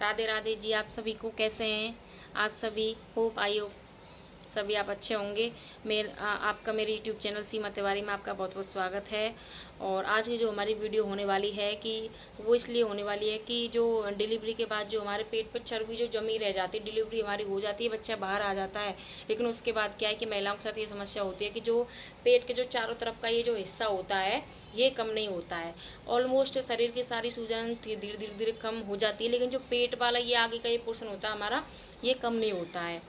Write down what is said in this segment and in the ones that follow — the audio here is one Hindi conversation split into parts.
राधे राधे जी। आप सभी को कैसे हैं आप सभी? होप आई होप सभी आप अच्छे होंगे। आपका मेरे यूट्यूब चैनल सीमा तिवारी में आपका बहुत बहुत स्वागत है। और आज की जो हमारी वीडियो होने वाली है कि वो इसलिए होने वाली है कि जो डिलीवरी के बाद जो हमारे पेट पर चर्बी जो जमी रह जाती है, डिलीवरी हमारी हो जाती है, बच्चा बाहर आ जाता है, लेकिन उसके बाद क्या है कि महिलाओं के साथ ये समस्या होती है कि जो पेट के जो चारों तरफ का ये जो हिस्सा होता है ये कम नहीं होता है। ऑलमोस्ट शरीर की सारी सूजन धीरे धीरे धीरे कम हो जाती है, लेकिन जो पेट वाला ये आगे का ये पोर्शन होता है हमारा, ये कम नहीं होता है।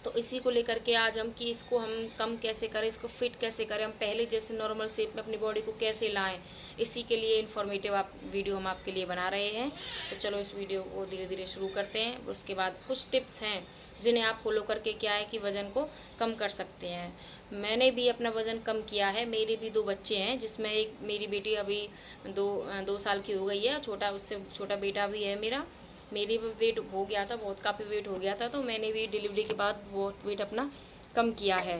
तो इसी को लेकर के आज हम कि इसको हम कम कैसे करें, इसको फिट कैसे करें, हम पहले जैसे नॉर्मल शेप में अपनी बॉडी को कैसे लाएं, इसी के लिए इन्फॉर्मेटिव वीडियो हम आपके लिए बना रहे हैं। तो चलो इस वीडियो को धीरे धीरे शुरू करते हैं। उसके बाद कुछ टिप्स हैं जिन्हें आप फॉलो करके क्या है कि वज़न को कम कर सकते हैं। मैंने भी अपना वज़न कम किया है। मेरे भी 2 बच्चे हैं, जिसमें एक मेरी बेटी अभी 2 साल की हो गई है, छोटा उससे छोटा बेटा भी है मेरा। मेरी भी वेट हो गया था, बहुत काफ़ी वेट हो गया था, तो मैंने भी डिलीवरी के बाद बहुत वेट अपना कम किया है।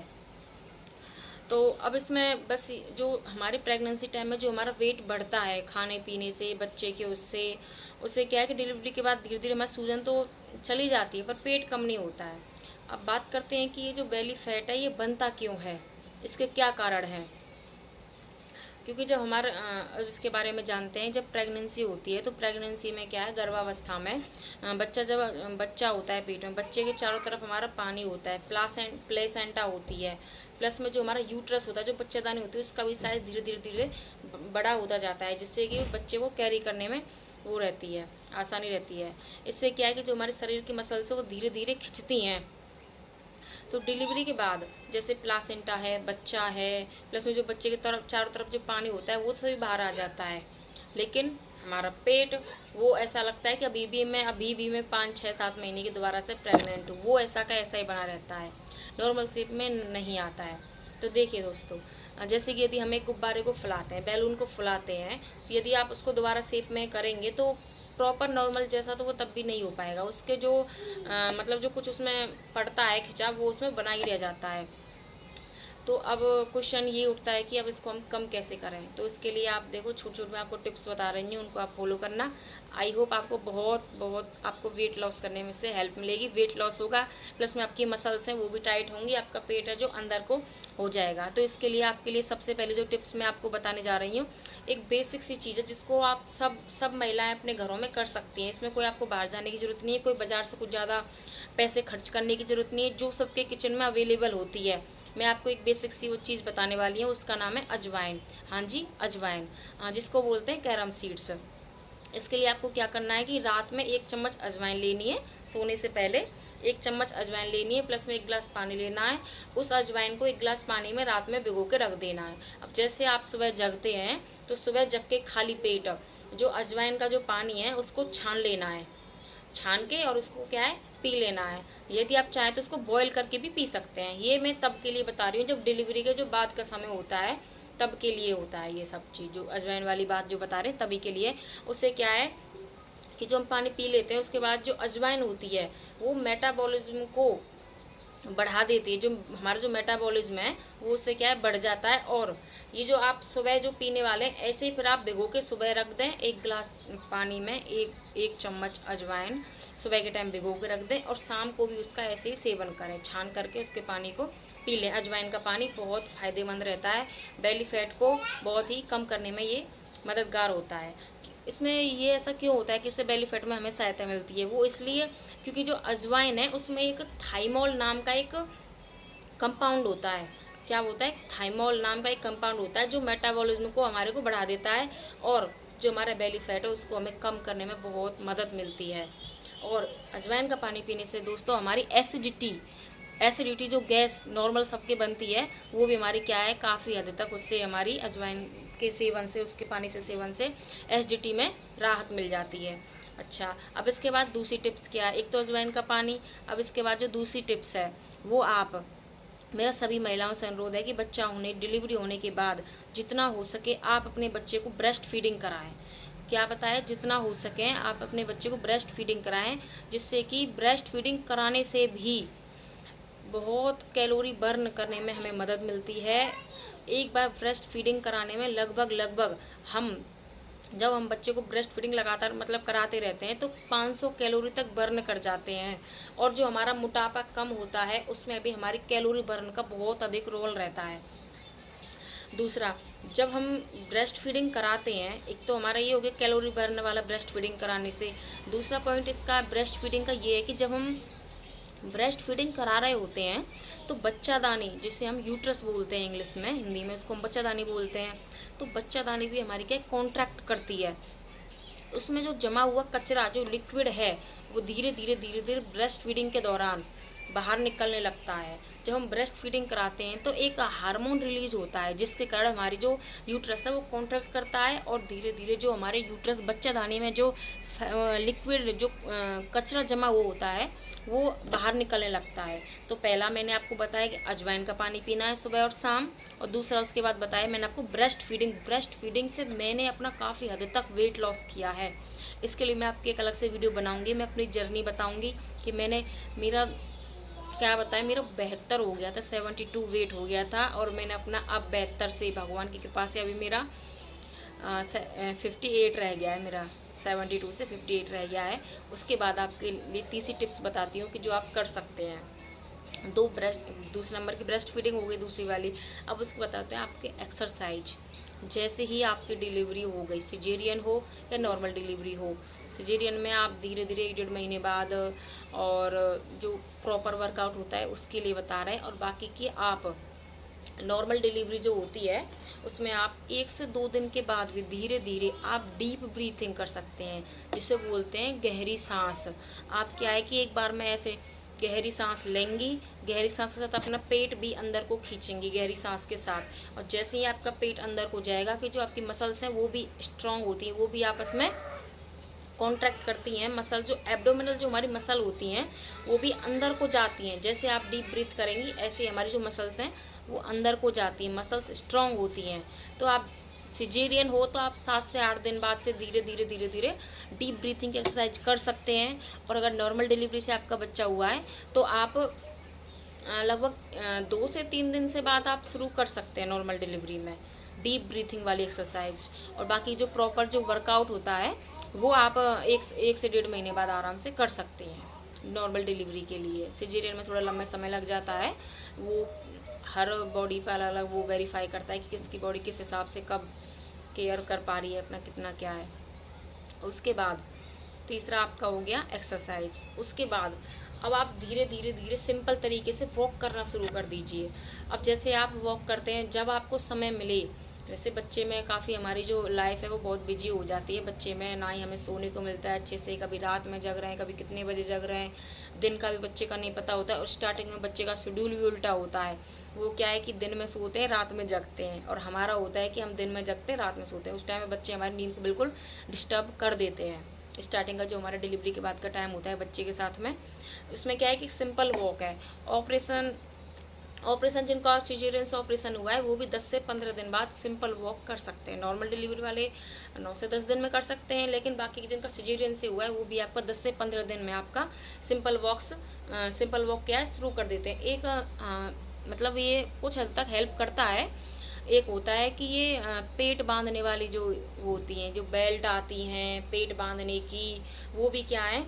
तो अब इसमें बस जो हमारी प्रेगनेंसी टाइम में जो हमारा वेट बढ़ता है खाने पीने से, बच्चे के उससे उससे क्या है कि डिलीवरी के बाद धीरे धीरे हमारी सूजन तो चली जाती है पर पेट कम नहीं होता है। अब बात करते हैं कि ये जो बेली फैट है ये बनता क्यों है, इसके क्या कारण हैं। क्योंकि जब हमारे अब इसके बारे में जानते हैं, जब प्रेगनेंसी होती है तो प्रेगनेंसी में क्या है, गर्भावस्था में बच्चा होता है पेट में, बच्चे के चारों तरफ हमारा पानी होता है, प्लेसेंटा होती है, प्लस में जो हमारा यूट्रस होता है, जो बच्चेदानी होती है, उसका भी साइज धीरे धीरे धीरे बड़ा होता जाता है, जिससे कि बच्चे को कैरी करने में वो रहती है, आसानी रहती है। इससे क्या है कि जो हमारे शरीर की मसल्स है वो धीरे धीरे खिंचती हैं। तो डिलीवरी के बाद जैसे प्लासेंटा है, बच्चा है, प्लस में जो बच्चे के तरफ चारों तरफ जो पानी होता है वो सभी बाहर आ जाता है, लेकिन हमारा पेट वो ऐसा लगता है कि अभी भी मैं 5 6 7 महीने की दोबारा से प्रेग्नेंट हूँ, वो ऐसा का ऐसा ही बना रहता है, नॉर्मल शेप में नहीं आता है। तो देखिए दोस्तों, जैसे कि यदि हम एक गुब्बारे को फुलाते हैं, बैलून को फुलाते हैं, तो यदि आप उसको दोबारा शेप में करेंगे तो प्रॉपर नॉर्मल जैसा तो वो तब भी नहीं हो पाएगा। उसके जो मतलब जो कुछ उसमें पड़ता है खिंचाव, वो उसमें बना ही रह जाता है। तो अब क्वेश्चन ये उठता है कि अब इसको हम कम कैसे करें। तो इसके लिए आप देखो, छोटे छोटे मैं आपको टिप्स बता रही हूँ, उनको आप फॉलो करना। आई होप आपको बहुत बहुत आपको वेट लॉस करने में से हेल्प मिलेगी। वेट लॉस होगा, प्लस में आपकी मसल्स हैं वो भी टाइट होंगी, आपका पेट है जो अंदर को हो जाएगा। तो इसके लिए आपके लिए सबसे पहले जो टिप्स मैं आपको बताने जा रही हूँ, एक बेसिक सी चीज़ है जिसको आप सब महिलाएं अपने घरों में कर सकती हैं। इसमें कोई आपको बाहर जाने की ज़रूरत नहीं है, कोई बाजार से कुछ ज़्यादा पैसे खर्च करने की ज़रूरत नहीं है, जो सबके किचन में अवेलेबल होती है। मैं आपको एक बेसिक सी वो चीज़ बताने वाली हूँ, उसका नाम है अजवाइन। हाँ जी, अजवाइन, हाँ, जिसको बोलते हैं कैरम सीड्स। इसके लिए आपको क्या करना है कि रात में 1 चम्मच अजवाइन लेनी है, सोने से पहले 1 चम्मच अजवाइन लेनी है, प्लस में 1 गिलास पानी लेना है। उस अजवाइन को 1 गिलास पानी में रात में भिगो के रख देना है। अब जैसे आप सुबह जगते हैं तो सुबह जग के खाली पेट जो अजवाइन का जो पानी है उसको छान लेना है, छान के और उसको क्या है पी लेना है। यदि आप चाहें तो उसको बॉईल करके भी पी सकते हैं। ये मैं तब के लिए बता रही हूँ जब डिलीवरी के जो बाद का समय होता है, तब के लिए होता है ये सब चीज़। जो अजवाइन वाली बात जो बता रहे हैं तभी के लिए। उससे क्या है कि जो हम पानी पी लेते हैं उसके बाद जो अजवाइन होती है वो मेटाबॉलिज्म को बढ़ा देती है। जो हमारा जो मेटाबॉलिज्म है वो उससे क्या है बढ़ जाता है। और ये जो आप सुबह जो पीने वाले हैं, ऐसे ही फिर आप भिगो के सुबह रख दें 1 गिलास पानी में, एक चम्मच अजवाइन सुबह के टाइम भिगो के रख दें, और शाम को भी उसका ऐसे ही सेवन करें, छान करके उसके पानी को पी लें। अजवाइन का पानी बहुत फ़ायदेमंद रहता है, बेली फैट को बहुत ही कम करने में ये मददगार होता है। इसमें ये ऐसा क्यों होता है कि इससे बेली फैट में हमें सहायता मिलती है, वो इसलिए क्योंकि जो अजवाइन है उसमें एक थाइमोल नाम का एक कंपाउंड होता है। क्या होता है? थाइमोल नाम का एक कंपाउंड होता है जो मेटाबॉलिज्म को हमारे को बढ़ा देता है, और जो हमारा बेली फैट है उसको हमें कम करने में बहुत मदद मिलती है। और अजवाइन का पानी पीने से दोस्तों हमारी एसिडिटी जो गैस नॉर्मल सबके बनती है वो भी हमारी क्या है काफ़ी हद तक उससे हमारी अजवाइन के सेवन से, उसके पानी से सेवन से एसिडिटी में राहत मिल जाती है। अच्छा, अब इसके बाद दूसरी टिप्स क्या है? एक तो अजवाइन का पानी। अब इसके बाद जो दूसरी टिप्स है वो आप, मेरा सभी महिलाओं से अनुरोध है कि बच्चा होने, डिलीवरी होने के बाद जितना हो सके आप अपने बच्चे को ब्रेस्ट फीडिंग कराएं। क्या बताया? जितना हो सके आप अपने बच्चे को ब्रेस्ट फीडिंग कराएं, जिससे कि ब्रेस्ट फीडिंग कराने से भी बहुत कैलोरी बर्न करने में हमें मदद मिलती है। एक बार ब्रेस्ट फीडिंग कराने में लगभग हम जब हम बच्चे को ब्रेस्ट फीडिंग लगातार मतलब कराते रहते हैं तो 500 कैलोरी तक बर्न कर जाते हैं। और जो हमारा मोटापा कम होता है उसमें भी हमारी कैलोरी बर्न का बहुत अधिक रोल रहता है। दूसरा, जब हम ब्रेस्ट फीडिंग कराते हैं, एक तो हमारा ये हो गया कैलोरी बर्न वाला ब्रेस्ट फीडिंग कराने से। दूसरा पॉइंट इसका ब्रेस्ट फीडिंग का ये है कि जब हम ब्रेस्ट फीडिंग करा रहे होते हैं तो बच्चादानी, जिसे हम यूट्रस बोलते हैं इंग्लिश में, हिंदी में उसको हम बच्चादानी बोलते हैं, तो बच्चादानी भी हमारी क्या कॉन्ट्रैक्ट करती है। उसमें जो जमा हुआ कचरा, जो लिक्विड है, वो धीरे धीरे ब्रेस्ट फीडिंग के दौरान बाहर निकलने लगता है। जब हम ब्रेस्ट फीडिंग कराते हैं तो एक हार्मोन रिलीज होता है जिसके कारण हमारी जो यूट्रस है वो कॉन्ट्रैक्ट करता है और धीरे धीरे जो हमारे यूट्रस बच्चादानी में जो लिक्विड, जो कचरा जमा हुआ होता है वो बाहर निकलने लगता है। तो पहला मैंने आपको बताया कि अजवाइन का पानी पीना है सुबह और शाम, और दूसरा उसके बाद बताया मैंने आपको ब्रेस्ट फीडिंग से मैंने अपना काफ़ी हद तक वेट लॉस किया है। इसके लिए मैं आपकी एक अलग से वीडियो बनाऊंगी, मैं अपनी जर्नी बताऊंगी कि मैंने मेरा क्या बताया, मेरा 72 हो गया था, 72 वेट हो गया था, और मैंने अपना अब 72 से भगवान की कृपा से अभी मेरा 58 रह गया है। मेरा 72 से 58 रह गया है। उसके बाद आपके लिए तीसरी टिप्स बताती हूँ कि जो आप कर सकते हैं। दूसरे नंबर की ब्रेस्ट फीडिंग हो गई दूसरी वाली। अब उसको बताते हैं आपके एक्सरसाइज। जैसे ही आपकी डिलीवरी हो गई, सिजेरियन हो या नॉर्मल डिलीवरी हो, सिजेरियन में आप धीरे धीरे 1-1.5 महीने बाद और जो प्रॉपर वर्कआउट होता है उसके लिए बता रहे हैं, और बाकी की आप नॉर्मल डिलीवरी जो होती है उसमें आप 1 से 2 दिन के बाद भी धीरे धीरे आप डीप ब्रीथिंग कर सकते हैं, जिसे बोलते हैं गहरी सांस। आप क्या है कि एक बार में ऐसे गहरी सांस लेंगी, गहरी सांस के साथ अपना पेट भी अंदर को खींचेंगी गहरी सांस के साथ, और जैसे ही आपका पेट अंदर को जाएगा कि जो आपकी मसल्स हैं वो भी स्ट्रांग होती हैं, वो भी आपस में कॉन्ट्रैक्ट करती हैं। मसल जो एब्डोमिनल जो हमारी मसल होती हैं वो भी अंदर को जाती हैं। जैसे आप डीप ब्रीथ करेंगी ऐसे हमारी जो मसल्स हैं वो अंदर को जाती हैं, मसल्स स्ट्रांग होती हैं। तो आप सिजेरियन हो तो आप 7 से 8 दिन बाद से धीरे धीरे डीप ब्रीथिंग की एक्सरसाइज कर सकते हैं। और अगर नॉर्मल डिलीवरी से आपका बच्चा हुआ है तो आप लगभग 2 से 3 दिन से बाद आप शुरू कर सकते हैं नॉर्मल डिलीवरी में डीप ब्रीथिंग वाली एक्सरसाइज। और बाकी जो प्रॉपर जो वर्कआउट होता है वो आप एक से 1.5 महीने बाद आराम से कर सकते हैं नॉर्मल डिलीवरी के लिए। सिजेरियन में थोड़ा लंबा समय लग जाता है, वो हर बॉडी पर अलग अलग वो वेरीफाई करता है कि किसकी बॉडी किस हिसाब से कब केयर कर पा रही है, अपना कितना क्या है। उसके बाद तीसरा आपका हो गया एक्सरसाइज। उसके बाद अब आप धीरे धीरे सिंपल तरीके से वॉक करना शुरू कर दीजिए। अब जैसे आप वॉक करते हैं जब आपको समय मिले, वैसे बच्चे में काफ़ी हमारी जो लाइफ है वो बहुत बिजी हो जाती है, बच्चे में ना ही हमें सोने को मिलता है अच्छे से, कभी रात में जग रहे हैं, कभी कितने बजे जग रहे हैं, दिन का भी बच्चे का नहीं पता होता है। और स्टार्टिंग में बच्चे का शेड्यूल भी उल्टा होता है, वो क्या है कि दिन में सोते हैं रात में जगते हैं, और हमारा होता है कि हम दिन में जगते हैं रात में सोते हैं। उस टाइम में बच्चे हमारी नींद को बिल्कुल डिस्टर्ब कर देते हैं। स्टार्टिंग का जो हमारा डिलीवरी के बाद का टाइम होता है बच्चे के साथ में, उसमें क्या है कि सिंपल वॉक है। ऑपरेशन जिनका सिजेरियन से ऑपरेशन हुआ है वो भी 10 से 15 दिन बाद सिंपल वॉक कर सकते हैं। नॉर्मल डिलीवरी वाले 9 से 10 दिन में कर सकते हैं, लेकिन बाकी जिनका सिजेरियन से हुआ है वो भी आपका 10 से 15 दिन में आपका सिंपल वॉक क्या है शुरू कर देते हैं। एक मतलब ये कुछ हद तक हेल्प करता है। एक होता है कि ये पेट बांधने वाली जो होती हैं, जो बेल्ट आती हैं पेट बांधने की, वो भी क्या है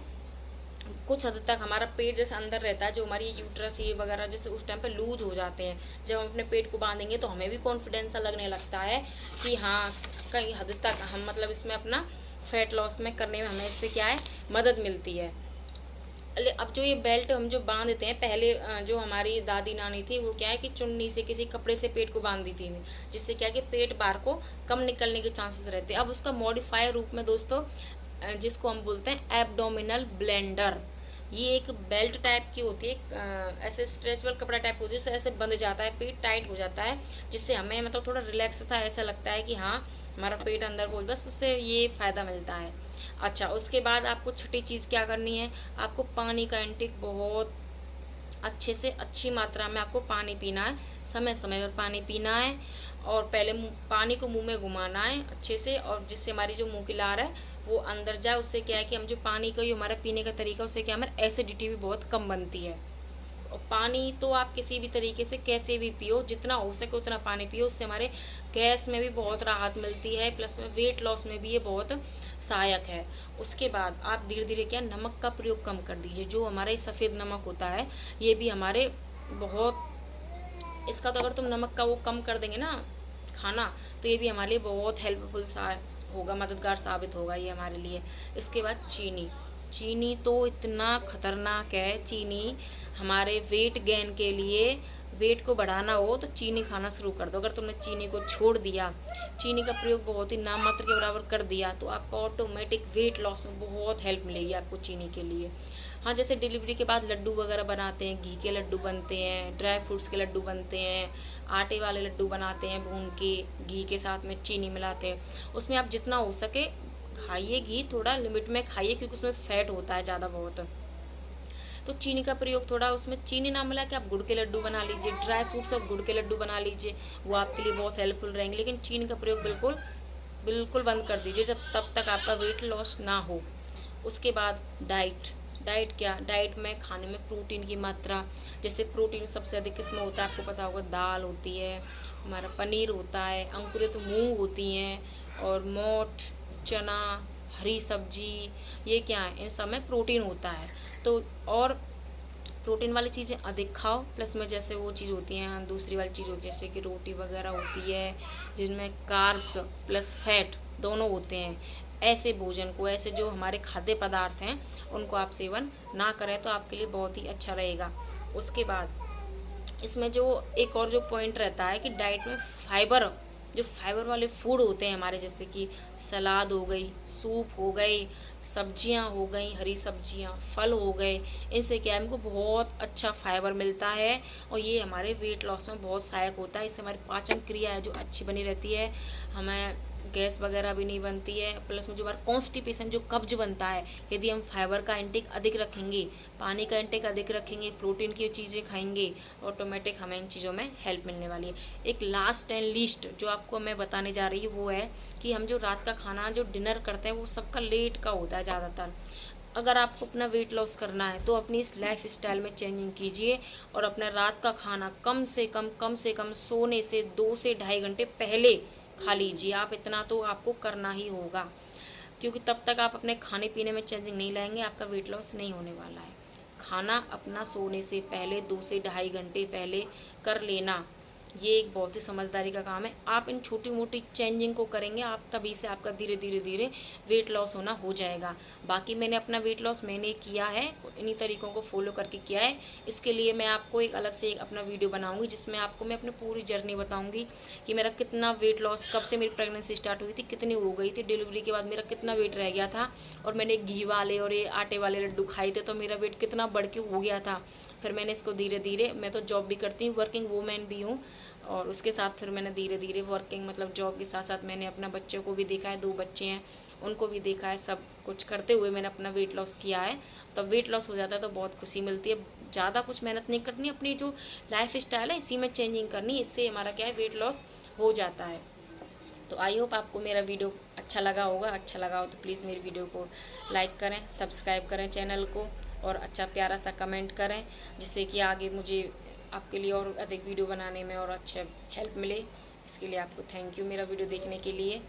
कुछ हद तक हमारा पेट जैसे अंदर रहता है, जो हमारी यूट्रस ये वगैरह जैसे उस टाइम पे लूज हो जाते हैं। जब हम अपने पेट को बांधेंगे तो हमें भी कॉन्फिडेंस सा लगने लगता है कि हाँ कहीं हद तक हम मतलब इसमें अपना फैट लॉस में करने में हमें इससे क्या है मदद मिलती है। अब जो ये बेल्ट हम जो बांधते हैं, पहले जो हमारी दादी नानी थी वो क्या है कि चुन्नी से किसी कपड़े से पेट को बांध दी थी, जिससे क्या है कि पेट बाहर को कम निकलने के चांसेस रहते हैं। अब उसका मॉडिफायर रूप में दोस्तों जिसको हम बोलते हैं एब्डोमिनल ब्लेंडर, ये एक बेल्ट टाइप की होती है, ऐसे स्ट्रेचेबल कपड़ा टाइप होती है, जिससे ऐसे बंध जाता है, पेट टाइट हो जाता है, जिससे हमें मतलब थोड़ा रिलैक्स सा ऐसा लगता है कि हाँ हमारा पेट अंदर को, बस उससे ये फ़ायदा मिलता है। अच्छा, उसके बाद आपको छठी चीज़ क्या करनी है, आपको पानी का इंटेक बहुत अच्छे से अच्छी मात्रा में आपको पानी पीना है, समय समय पर पानी पीना है, और पहले पानी को मुंह में घुमाना है अच्छे से, और जिससे हमारी जो मुंह की लार है वो अंदर जाए। उससे क्या है कि हम जो पानी का हमारा पीने का तरीका, उससे क्या हमारी एसिडिटी भी बहुत कम बनती है। और पानी तो आप किसी भी तरीके से कैसे भी पियो, जितना हो सके उतना पानी पियो, उससे हमारे गैस में भी बहुत राहत मिलती है, प्लस में वेट लॉस में भी ये बहुत सहायक है। उसके बाद आप धीरे धीरे क्या नमक का प्रयोग कम कर दीजिए। जो हमारा सफ़ेद नमक होता है ये भी हमारे बहुत, इसका तो अगर तुम नमक का वो कम कर देंगे ना खाना, तो ये भी हमारे लिए बहुत हेल्पफुल सा होगा, मददगार साबित होगा ये हमारे लिए। इसके बाद चीनी, चीनी तो इतना खतरनाक है। चीनी हमारे वेट गेन के लिए, वेट को बढ़ाना हो तो चीनी खाना शुरू कर दो। अगर तुमने चीनी को छोड़ दिया, चीनी का प्रयोग बहुत ही नाम मात्र के बराबर कर दिया, तो आपका ऑटोमेटिक वेट लॉस में बहुत हेल्प मिलेगी आपको चीनी के लिए। हाँ, जैसे डिलीवरी के बाद लड्डू वगैरह बनाते हैं, घी के लड्डू बनते हैं, ड्राई फ्रूट्स के लड्डू बनते हैं, आटे वाले लड्डू बनाते हैं भून के, घी के साथ में चीनी मिलाते हैं। उसमें आप जितना हो सके खाइए, घी थोड़ा लिमिट में खाइए, क्योंकि उसमें फैट होता है ज़्यादा बहुत। तो चीनी का प्रयोग थोड़ा, उसमें चीनी ना मिला कि आप गुड़ के लड्डू बना लीजिए, ड्राई फ्रूट्स और गुड़ के लड्डू बना लीजिए, वो आपके लिए बहुत हेल्पफुल रहेंगे। लेकिन चीनी का प्रयोग बिल्कुल बिल्कुल बंद कर दीजिए जब तब तक आपका वेट लॉस ना हो। उसके बाद डाइट, डाइट क्या, डाइट में खाने में प्रोटीन की मात्रा, जैसे प्रोटीन सबसे अधिक किस्म होता है, आपको पता होगा, दाल होती है, हमारा पनीर होता है, अंकुरित मूंग होती हैं, और मोठ, चना, हरी सब्जी, ये क्या है, इन सब में प्रोटीन होता है। तो और प्रोटीन वाली चीज़ें अधिक खाओ, प्लस में जैसे वो चीज़ होती हैं, दूसरी वाली चीज़ होती है जैसे कि रोटी वगैरह होती है जिनमें कार्ब्स प्लस फैट दोनों होते हैं, ऐसे भोजन को, ऐसे जो हमारे खाद्य पदार्थ हैं उनको आप सेवन ना करें तो आपके लिए बहुत ही अच्छा रहेगा। उसके बाद इसमें जो एक और जो पॉइंट रहता है कि डाइट में फाइबर, जो फाइबर वाले फूड होते हैं हमारे, जैसे कि सलाद हो गई, सूप हो गई, सब्जियां हो गई, हरी सब्जियां, फल हो गए, इनसे क्या है हमको बहुत अच्छा फाइबर मिलता है और ये हमारे वेट लॉस में बहुत सहायक होता है। इससे हमारी पाचन क्रिया है जो अच्छी बनी रहती है, हमें गैस वगैरह भी नहीं बनती है, प्लस में जो हमारा कॉन्स्टिपेशन जो कब्ज बनता है, यदि हम फाइबर का इंटेक अधिक रखेंगे, पानी का इंटेक अधिक रखेंगे, प्रोटीन की चीज़ें खाएंगे, ऑटोमेटिक हमें इन चीज़ों में हेल्प मिलने वाली है। एक लास्ट एंड लीस्ट जो आपको मैं बताने जा रही हूँ वो है कि हम जो रात का खाना जो डिनर करते हैं वो सबका लेट का होता है ज़्यादातर। अगर आपको अपना वेट लॉस करना है तो अपनी इस लाइफ स्टाइल में चेंजिंग कीजिए और अपना रात का खाना कम से कम सोने से 2 से ढाई घंटे पहले खा लीजिए। आप इतना तो आपको करना ही होगा, क्योंकि तब तक आप अपने खाने पीने में चेंजिंग नहीं लाएंगे, आपका वेट लॉस नहीं होने वाला है। खाना अपना सोने से पहले 2 से ढाई घंटे पहले कर लेना, ये एक बहुत ही समझदारी का काम है। आप इन छोटी मोटी चेंजिंग को करेंगे, आप तभी से आपका धीरे धीरे वेट लॉस होना हो जाएगा। बाकी मैंने अपना वेट लॉस मैंने किया है, इन्हीं तरीकों को फॉलो करके किया है। इसके लिए मैं आपको एक अलग से एक अपना वीडियो बनाऊंगी जिसमें आपको मैं अपनी पूरी जर्नी बताऊंगी कि मेरा कितना वेट लॉस, कब से मेरी प्रेगनेंसी स्टार्ट हुई थी, कितनी हो गई थी, डिलीवरी के बाद मेरा कितना वेट रह गया था, और मैंने घी वाले और ये आटे वाले लड्डू खाए थे तो मेरा वेट कितना बढ़ के हो गया था। फिर मैंने इसको धीरे धीरे, मैं तो जॉब भी करती हूँ, वर्किंग वूमेन भी हूँ, और उसके साथ फिर मैंने धीरे धीरे वर्किंग मतलब जॉब के साथ साथ मैंने अपना बच्चों को भी देखा है, 2 बच्चे हैं उनको भी देखा है, सब कुछ करते हुए मैंने अपना वेट लॉस किया है। तब वेट लॉस हो जाता है तो बहुत खुशी मिलती है। ज़्यादा कुछ मेहनत नहीं करनी, अपनी जो लाइफ स्टाइल है इसी में चेंजिंग करनी, इससे हमारा क्या है वेट लॉस हो जाता है। तो आई होप आपको मेरा वीडियो अच्छा लगा होगा। अच्छा लगा हो तो प्लीज़ मेरी वीडियो को लाइक करें, सब्सक्राइब करें चैनल को, और अच्छा प्यारा सा कमेंट करें जिससे कि आगे मुझे आपके लिए और अधिक वीडियो बनाने में और अच्छा हेल्प मिले। इसके लिए आपको थैंक यू मेरा वीडियो देखने के लिए।